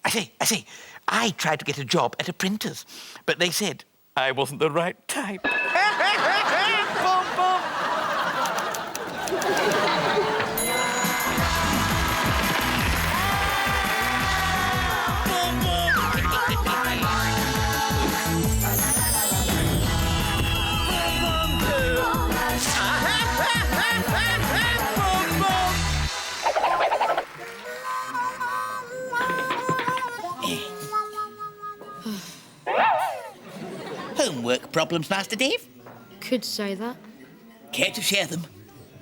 I say, I tried to get a job at a printer's, but they said I wasn't the right type. Boom, boom. Homework problems, Master Dave? Could say that. Care to share them?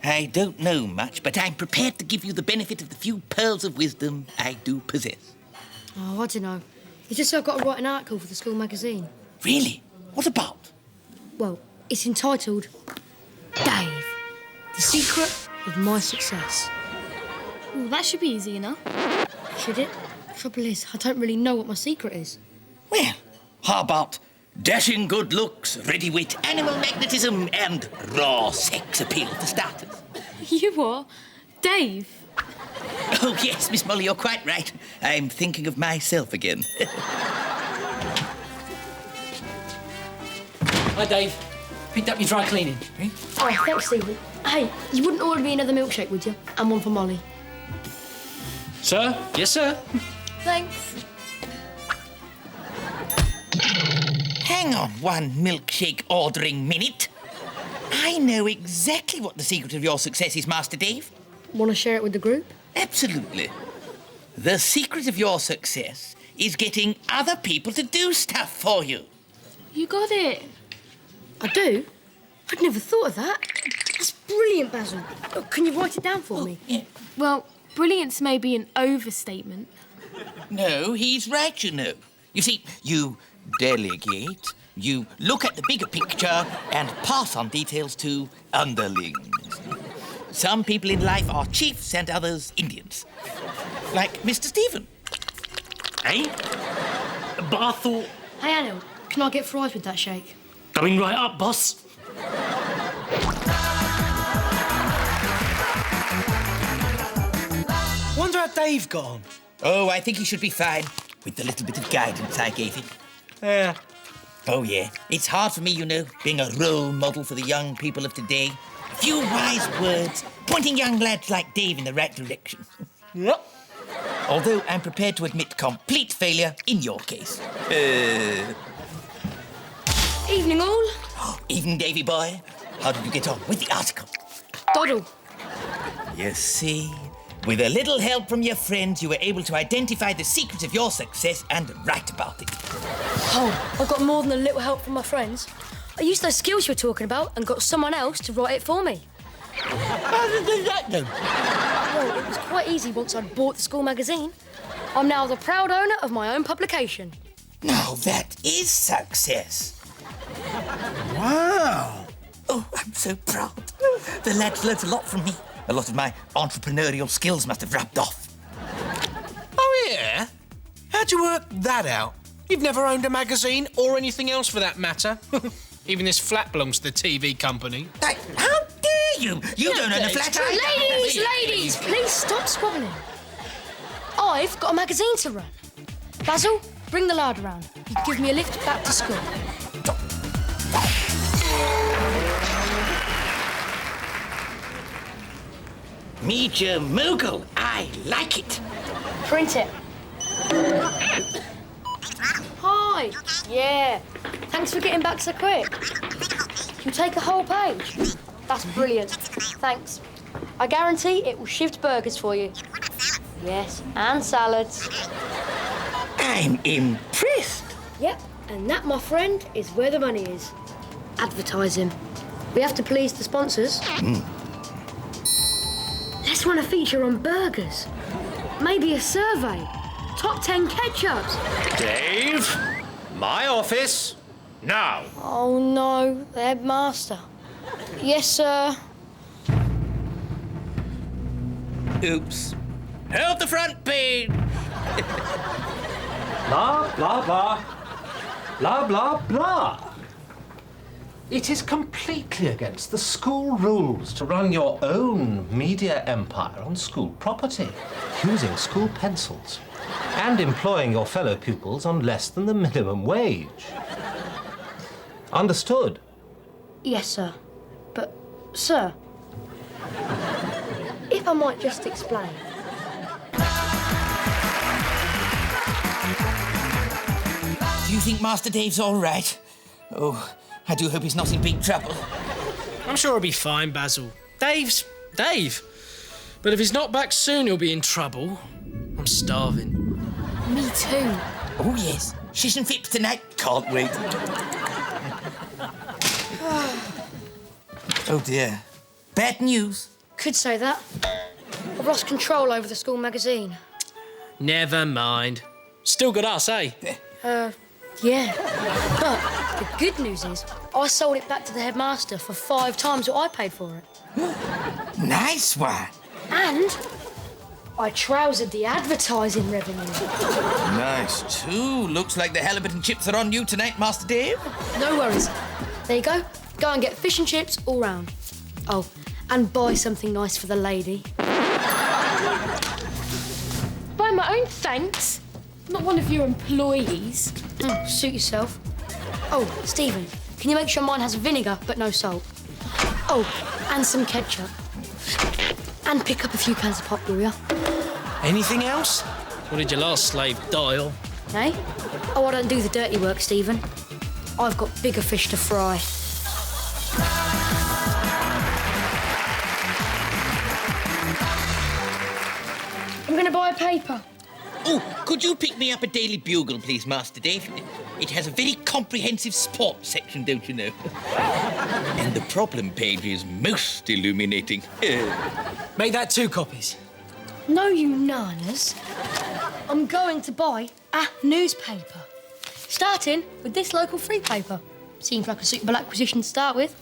I don't know much, but I'm prepared to give you the benefit of the few pearls of wisdom I do possess. Oh, I don't know. It's just I've got to write an article for the school magazine. Really? What about? Well, it's entitled Dave, the Secret of My Success. Well, that should be easy enough. Should it? Trouble is, I don't really know what my secret is. Well, how about dashing good looks, ready wit, animal magnetism, and raw sex appeal for starters? You are? Dave? Oh, yes, Miss Molly, you're quite right. I'm thinking of myself again. Hi, Dave. Picked up your dry cleaning. Eh? Oh, thanks, Stephen. Hey, you wouldn't order me another milkshake, would you? And one for Molly. Sir? Yes, sir. Thanks. Hang on one milkshake ordering minute. I know exactly what the secret of your success is, Master Dave. Want to share it with the group? Absolutely. The secret of your success is getting other people to do stuff for you. You got it. I do? I'd never thought of that. That's brilliant, Basil. Oh, can you write it down for me? Yeah. Well, brilliance may be an overstatement. No, he's right, you know. You see, you delegate, you look at the bigger picture and pass on details to underlings. Some people in life are chiefs and others Indians. Like Mr. Stephen. Eh? But I thought... Hey, Anil, can I get fries with that shake? Coming right up, boss. Wonder how Dave got on. Oh, I think he should be fine with the little bit of guidance I gave him. Yeah. Oh, yeah. It's hard for me, you know, being a role model for the young people of today. A few wise words, pointing young lads like Dave in the right direction. Yep. Although I'm prepared to admit complete failure in your case. Evening, all. Evening, Davy boy. How did you get on with the article? Doddle. You see, with a little help from your friends, you were able to identify the secret of your success and write about it. Oh, I got more than a little help from my friends. I used those skills you were talking about and got someone else to write it for me. How did you do that, then? Well, it was quite easy once I'd bought the school magazine. I'm now the proud owner of my own publication. Now that is success. Wow. Oh, I'm so proud. The lads learnt a lot from me. A lot of my entrepreneurial skills must have rubbed off. Oh, yeah? How'd you work that out? You've never owned a magazine or anything else for that matter. Even this flat belongs to the TV company. Hey, how dare you? You don't own a flat either. Ladies, please stop squabbling. I've got a magazine to run. Basil, bring the lard around. You give me a lift back to school. Meeja Mogul, I like it. Print it. Hi. Yeah. Thanks for getting back so quick. You take a whole page. That's brilliant. Thanks. I guarantee it will shift burgers for you. Yes, and salads. I'm impressed. Yep, and that, my friend, is where the money is. Advertising. We have to please the sponsors. Let's run a feature on burgers. Maybe a survey. Top 10 ketchups. Dave, my office, now. Oh, no, the headmaster. Yes, sir. Oops. Help the front page. Blah, blah, blah. Blah, blah, blah. It is completely against the school rules to run your own media empire on school property using school pencils. and employing your fellow pupils on less than the minimum wage. Understood? Yes, sir. But, sir, if I might just explain. Do you think Master Dave's all right? Oh, I do hope he's not in big trouble. I'm sure he'll be fine, Basil. Dave's Dave. But if he's not back soon, he'll be in trouble. I'm starving. Me too. Oh, yes. Shish and Fips tonight. Can't wait. Oh, dear. Bad news. Could say that. I've lost control over the school magazine. Never mind. Still got us, eh? Yeah. But the good news is I sold it back to the headmaster for 5 times what I paid for it. Nice one. And I trousered the advertising revenue. Nice, too. Looks like the halibut and chips are on you tonight, Master Dave. No worries. There you go. Go and get fish and chips all round. Oh, and buy something nice for the lady. By my own thanks. Not one of your employees. Suit yourself. Oh, Stephen, can you make sure mine has vinegar but no salt? Oh, and some ketchup. And pick up a few cans of pop, will ya? Anything else? What did your last slave die on? Eh? Oh, I don't do the dirty work, Stephen. I've got bigger fish to fry. I'm going to buy a paper. Oh, could you pick me up a Daily Bugle, please, Master Dave? It has a very comprehensive sports section, don't you know? And the problem page is most illuminating. Make that 2 copies. No, you nanas. I'm going to buy a newspaper. Starting with this local free paper. Seems like a suitable acquisition to start with.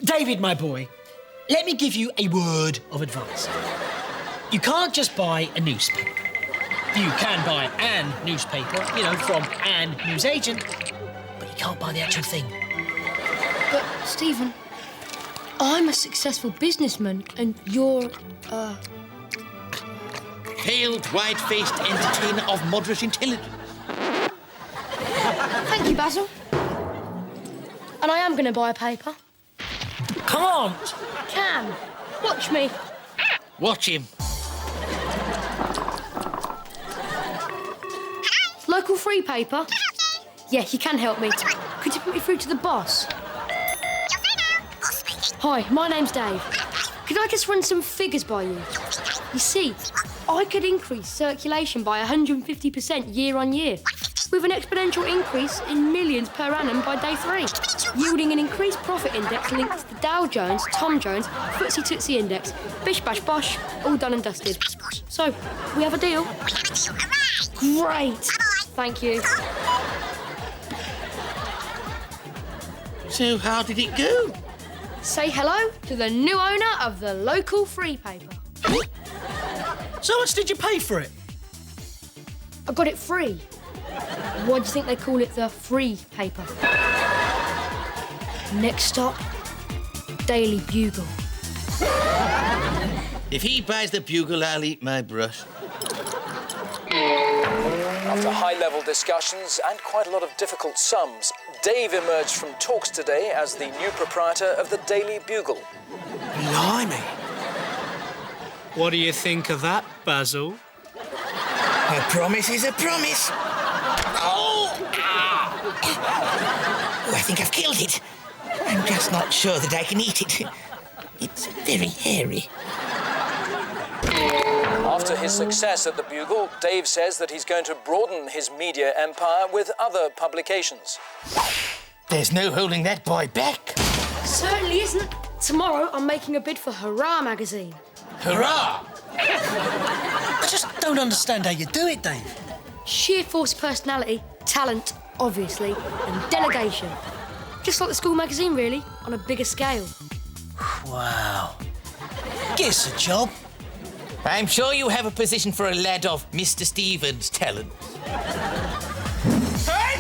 David, my boy, let me give you a word of advice. You can't just buy a newspaper. You can buy an newspaper, from an newsagent, but you can't buy the actual thing. But, Stephen, I'm a successful businessman and you're, Pale, wide-faced entertainer of moderate intelligence. Thank you, Basil. And I am going to buy a paper. Can't! Can. Watch me. Watch him. Local free paper? Yeah, you can help me. Could you put me through to the boss? Hi, my name's Dave. Could I just run some figures by you? You see, I could increase circulation by 150% year on year, with an exponential increase in millions per annum by day 3, yielding an increased profit index linked to the Dow Jones, Tom Jones, Footsie Tootsie Index. Bish bash bosh, all done and dusted. So, we have a deal? Great! Thank you. So how did it go? Say hello to the new owner of the local free paper. So much did you pay for it? I got it free. Why do you think they call it the free paper? Next stop, Daily Bugle. If he buys the Bugle, I'll eat my brush. After high-level discussions and quite a lot of difficult sums, Dave emerged from talks today as the new proprietor of the Daily Bugle. Blimey. What do you think of that, Basil? A promise is a promise. Oh! Oh, I think I've killed it. I'm just not sure that I can eat it. It's very hairy. After his success at the Bugle, Dave says that he's going to broaden his media empire with other publications. There's no holding that boy back. Certainly isn't. Tomorrow, I'm making a bid for Hurrah magazine. Hurrah! I just don't understand how you do it, Dave. Sheer force of personality, talent, obviously, and delegation. Just like the school magazine, really, on a bigger scale. Wow. Get us a job. I'm sure you have a position for a lad of Mr. Stevens' talent. Hey,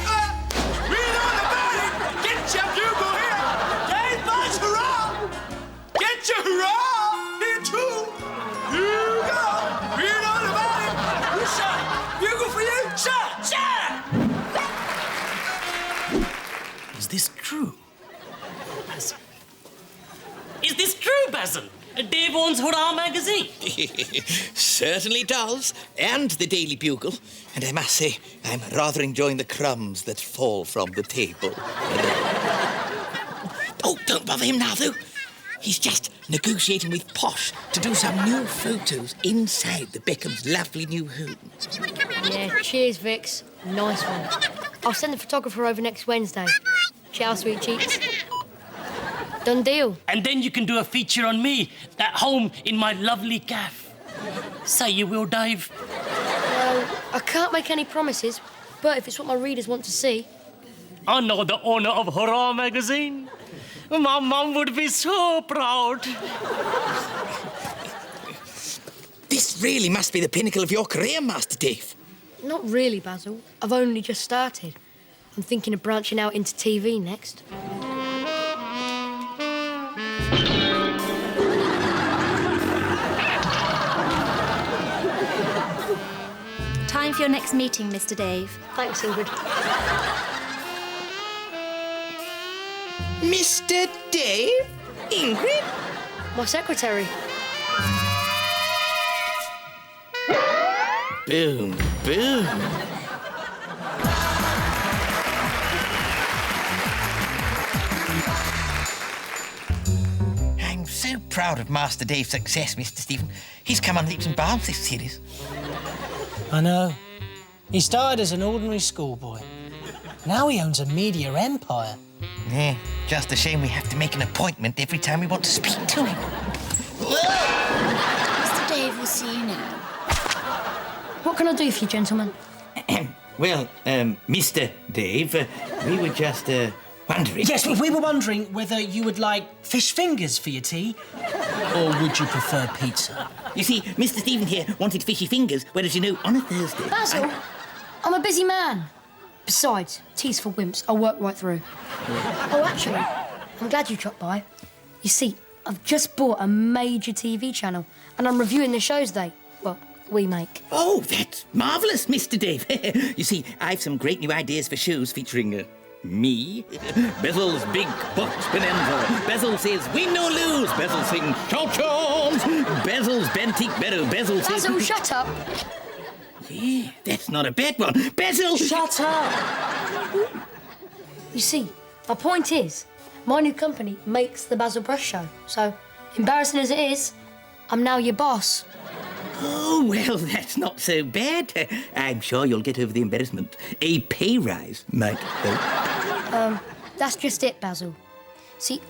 read all about it! Get your bugle here! Dave Bush, hurrah! Get your hurrah here too! Here you go! Read all about it! You Basil's Hurrah magazine. Certainly does, and the Daily Bugle. And I must say, I'm rather enjoying the crumbs that fall from the table. Oh, don't bother him now, though. He's just negotiating with Posh to do some new photos inside the Beckham's lovely new home. Yeah, cheers, Vix. Nice one. I'll send the photographer over next Wednesday. Ciao, sweet cheeks. Done deal. And then you can do a feature on me at home in my lovely gaff. Say you will, Dave. Well, I can't make any promises, but if it's what my readers want to see... I know the owner of Hurrah magazine. My mum would be so proud. This really must be the pinnacle of your career, Master Dave. Not really, Basil. I've only just started. I'm thinking of branching out into TV next. Time for your next meeting, Mr. Dave. Thanks, Ingrid. Mr. Dave? Ingrid? My secretary. Boom, boom. I'm so proud of Master Dave's success, Mr. Stephen. He's come on leaps and bounds this series. I know. He started as an ordinary schoolboy. Now he owns a media empire. Yeah, just a shame we have to make an appointment every time we want to speak to him. Mr. Dave will see you now. What can I do for you, gentlemen? Well, Mr. Dave, we were just wondering... Yes, we were wondering whether you would like fish fingers for your tea, or would you prefer pizza? You see, Mr. Stephen here wanted fishy fingers, whereas, you know, on a Thursday... Basil, I'm a busy man. Besides, tea's for wimps. I'll work right through. Oh, actually, I'm glad you dropped by. You see, I've just bought a major TV channel, and I'm reviewing the shows we make. Oh, that's marvellous, Mr. Dave. You see, I've some great new ideas for shows featuring me, Basil's Big Box Bonanza, Basil says win or lose, Basil sings Charms, Basil's Bantique Meadow, Basil says... Basil, shut up. Yeah, that's not a bad one. Basil... Shut up. You see, my point is, my new company makes the Basil Brush Show, so, embarrassing as it is, I'm now your boss. Oh, well, that's not so bad. I'm sure you'll get over the embarrassment. A pay rise might help. That's just it, Basil. See,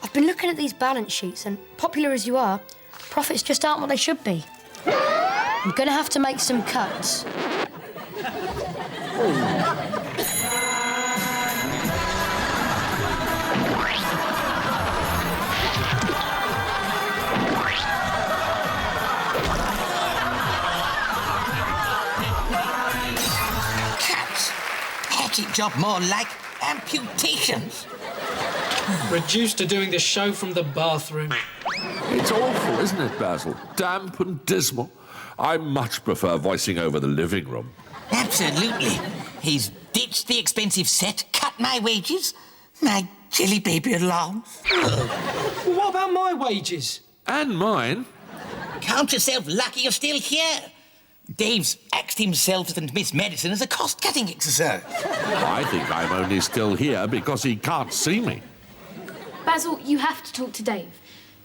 I've been looking at these balance sheets, and popular as you are, profits just aren't what they should be. I'm gonna have to make some cuts. Hatchet job more like amputations. Reduced to doing the show from the bathroom. It's awful, isn't it, Basil? Damp and dismal. I much prefer voicing over the living room. Absolutely. He's ditched the expensive set, cut my wages. My jelly baby alarms. Well, what about my wages? And mine. Count yourself lucky you're still here. Dave's axed himself and Miss Madison as a cost-cutting exercise. I think I'm only still here because he can't see me. Basil, you have to talk to Dave.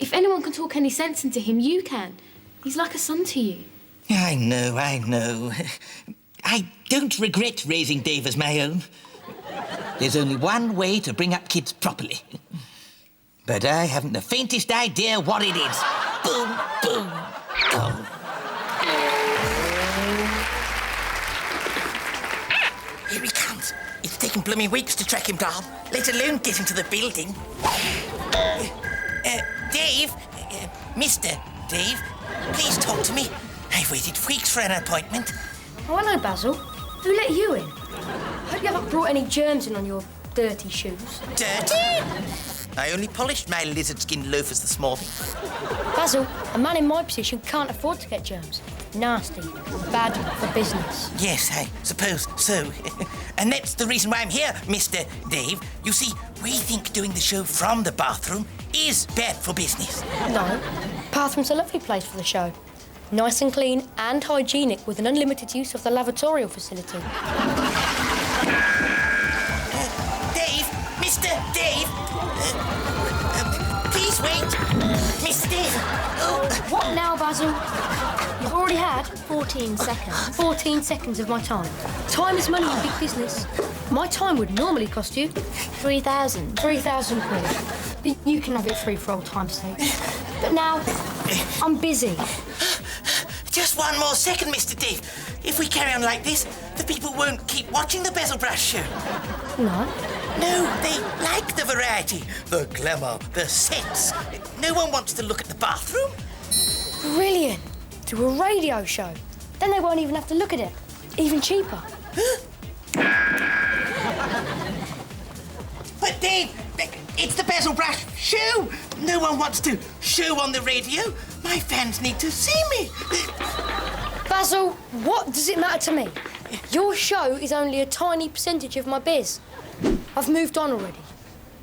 If anyone can talk any sense into him, you can. He's like a son to you. I know. I don't regret raising Dave as my own. There's only one way to bring up kids properly. But I haven't the faintest idea what it is. Boom, boom, boom. Here he comes. It's taken blooming weeks to track him down, let alone get into the building. Dave, Mr. Dave, please talk to me. I've waited weeks for an appointment. Oh, hello, Basil. Who let you in? Hope you haven't brought any germs in on your dirty shoes. Dirty? I only polished my lizard skin loafers this morning. Basil, a man in my position can't afford to get germs. Nasty. Bad for business. Yes, I suppose so. And that's the reason why I'm here, Mr. Dave. You see, we think doing the show from the bathroom is bad for business. No, Bathroom's a lovely place for the show. Nice and clean and hygienic with an unlimited use of the lavatorial facility. Dave! Mr. Dave! Please wait! Mr. Dave! Oh. What now, Basil? You've already had 14 seconds. 14 seconds of my time. Time is money in big business. My time would normally cost you 3,000. 3,000 quid. You can have it free for old time's sake. But now, I'm busy. Just one more second, Mr. Dave. If we carry on like this, the people won't keep watching the Basil Brush show. No. No, they like the variety, the glamour, the sets. No one wants to look at the bathroom. Brilliant. Do a radio show. Then they won't even have to look at it. Even cheaper. But Dave, it's the Basil Brush show. No one wants to show on the radio. My fans need to see me. Basil, what does it matter to me? Your show is only a tiny percentage of my biz. I've moved on already.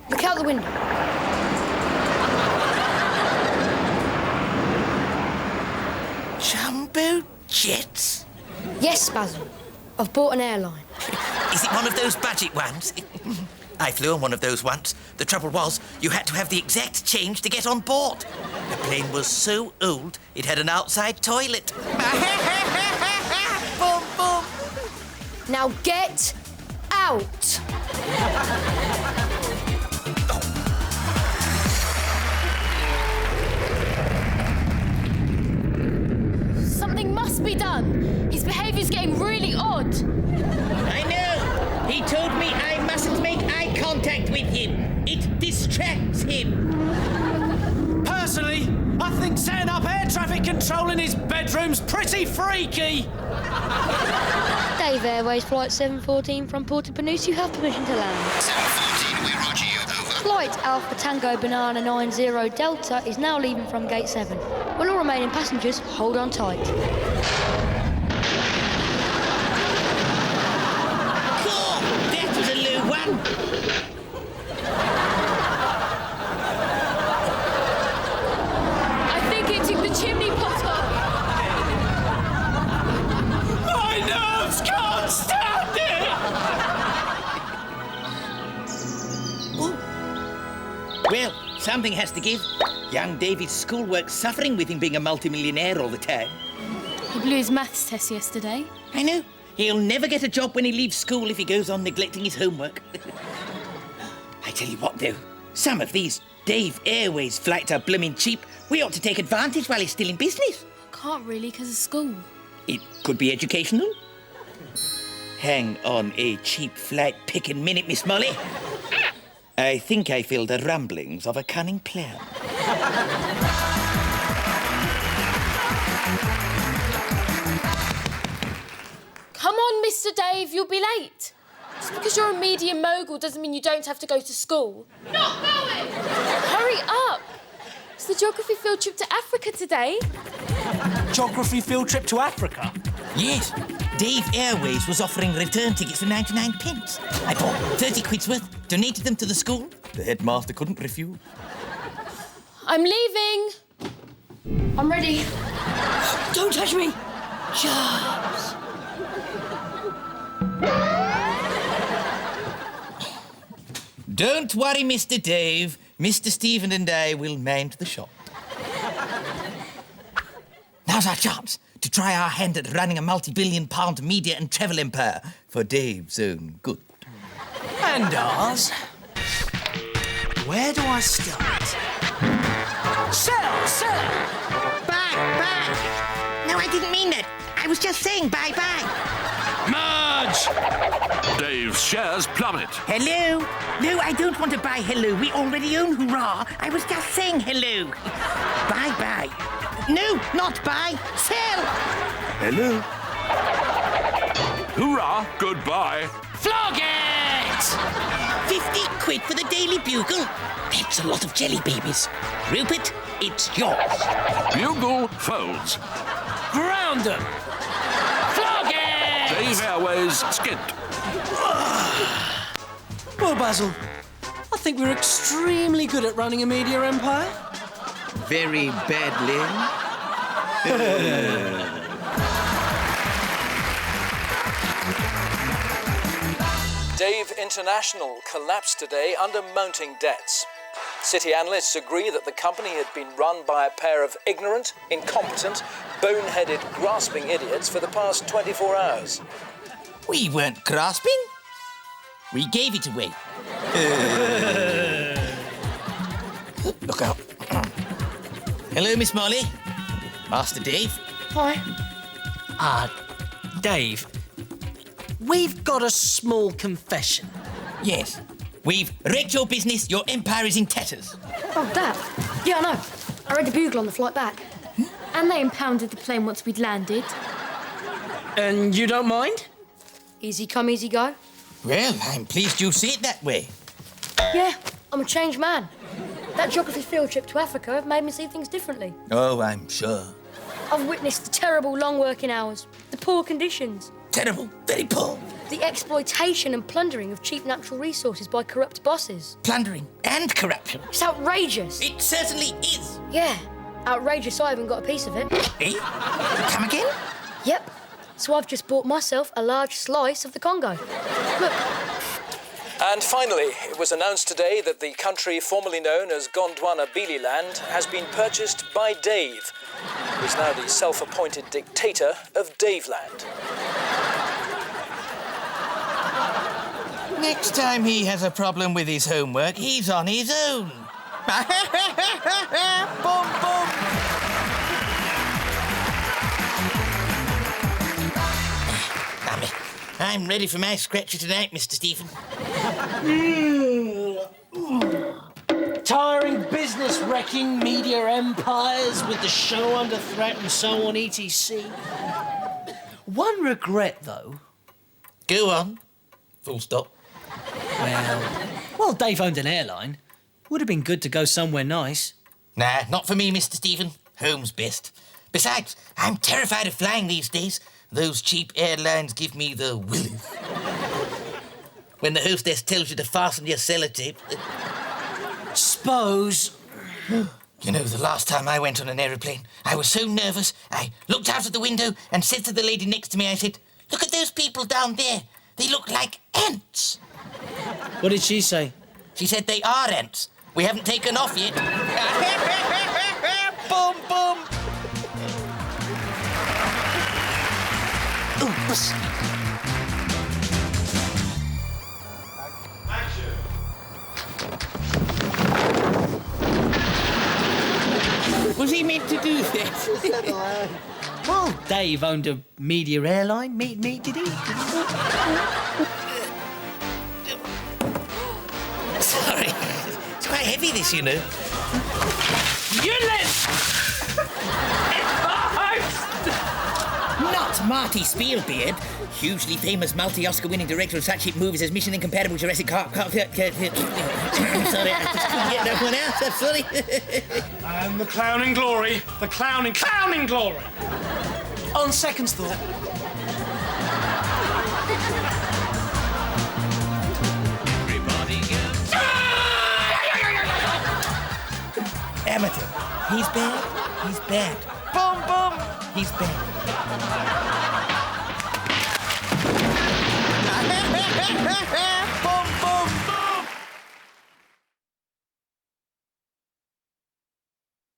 Look out the window. Jumbo jets? Yes, Basil. I've bought an airline. Is it one of those budget ones? I flew on one of those once. The trouble was, you had to have the exact change to get on board. The plane was so old, it had an outside toilet. Boom, boom. Now get out. Something must be done. His behaviour's getting really odd. I know. He told me I mustn't make eye contact with him. It distracts him. Personally, I think setting up air traffic control in his bedroom's pretty freaky. Dave Airways Flight 714 from Portapanus, you have permission to land. 714, we roger you, over. Flight Alpha Tango Banana 90 Delta is now leaving from Gate 7. Will all remaining passengers hold on tight. Cool. That was a low one. I think it took the chimney pot off. My nerves can't stand it! Well, something has to give. Young David's schoolwork's suffering with him being a multimillionaire all the time. He blew his maths test yesterday. I know. He'll never get a job when he leaves school if he goes on neglecting his homework. I tell you what, though. Some of these Dave Airways flights are blooming cheap. We ought to take advantage while he's still in business. Can't really because of school. It could be educational. Hang on a cheap flight picking minute, Miss Molly. I think I feel the rumblings of a cunning plan. Come on, Mr. Dave, you'll be late. Just because you're a media mogul doesn't mean you don't have to go to school. Not going! Hurry up! It's the geography field trip to Africa today. Geography field trip to Africa? Yes. Dave Airways was offering return tickets for 99 pence. I bought 30 quid's worth, donated them to the school. The headmaster couldn't refuse. I'm leaving. I'm ready. Don't touch me. Jobs. Don't worry, Mr. Dave. Mr. Stephen and I will mind the shop. Now's our chance to try our hand at running a multi-billion-pound media and travel empire for Dave's own good. And ours. Where do I start? Sell! Bye! No, I didn't mean that. I was just saying bye-bye. Merge! Dave's shares plummet. Hello? No, I don't want to buy hello. We already own hurrah. I was just saying hello. Bye-bye. No, not buy. Sell. Hello? Hurrah, goodbye. Flog it! 50 quid for the Daily Bugle. That's a lot of jelly babies. Rupert, it's yours. Bugle folds. Ground them! Flog it! Dave Airways skint. Well, Basil, I think we're extremely good at running a media empire. very badly. Dave International collapsed today under mounting debts. City analysts agree that the company had been run by a pair of ignorant, incompetent, boneheaded, grasping idiots for the past 24 hours. We weren't grasping. We gave it away. Look out. Hello, Miss Molly. Master Dave. Hi. Dave, we've got a small confession. Yes. We've wrecked your business. Your empire is in tatters. Oh, Dad. Yeah, I know. I read the bugle on the flight back. And they impounded the plane once we'd landed. And you don't mind? Easy come, easy go. Well, I'm pleased you see it that way. Yeah, I'm a changed man. That geography field trip to Africa have made me see things differently. Oh, I'm sure. I've witnessed the terrible long working hours, the poor conditions, Terrible. Very poor. the exploitation and plundering of cheap natural resources by corrupt bosses. Plundering and corruption. It's outrageous. It certainly is. Yeah, outrageous I haven't got a piece of it. Eh? Come again? Yep. So I've just bought myself a large slice of the Congo. Look, And finally, it was announced today that the country formerly known as Gondwana-Bililand has been purchased by Dave, who is now the self-appointed dictator of Daveland. Next time he has a problem with his homework, he's on his own. Boom, boom. I'm ready for my scratcher tonight, Mr. Stephen. Tiring business wrecking media empires with the show under threat and so on, etc. One regret, though. Go on. Full stop. Well, Dave owned an airline. Would have been good to go somewhere nice. Nah, not for me, Mr. Stephen. Home's best. Besides, I'm terrified of flying these days. Those cheap airlines give me the willies. When the hostess tells you to fasten your sellotape. Suppose. You know, the last time I went on an aeroplane, I was so nervous, I looked out of the window and said to the lady next to me, I said, "Look at those people down there. They look like ants." What did she say? She said they are ants. We haven't taken off yet. Boom, boom. Oops. Was he meant to do this? Well, Dave owned a media airline. Meet, did he? Sorry. It's quite heavy, this, you know. Useless! Not Marty Spielbeard, hugely famous multi-Oscar winning director of such hit movies as Mission Incomparable, Jurassic Park. Sorry, I just couldn't get that one out. I'm sorry. And the clown in glory. The clown in glory. On second thought. Amateur. He's bad. He's bad. Boom, boom. He's bad.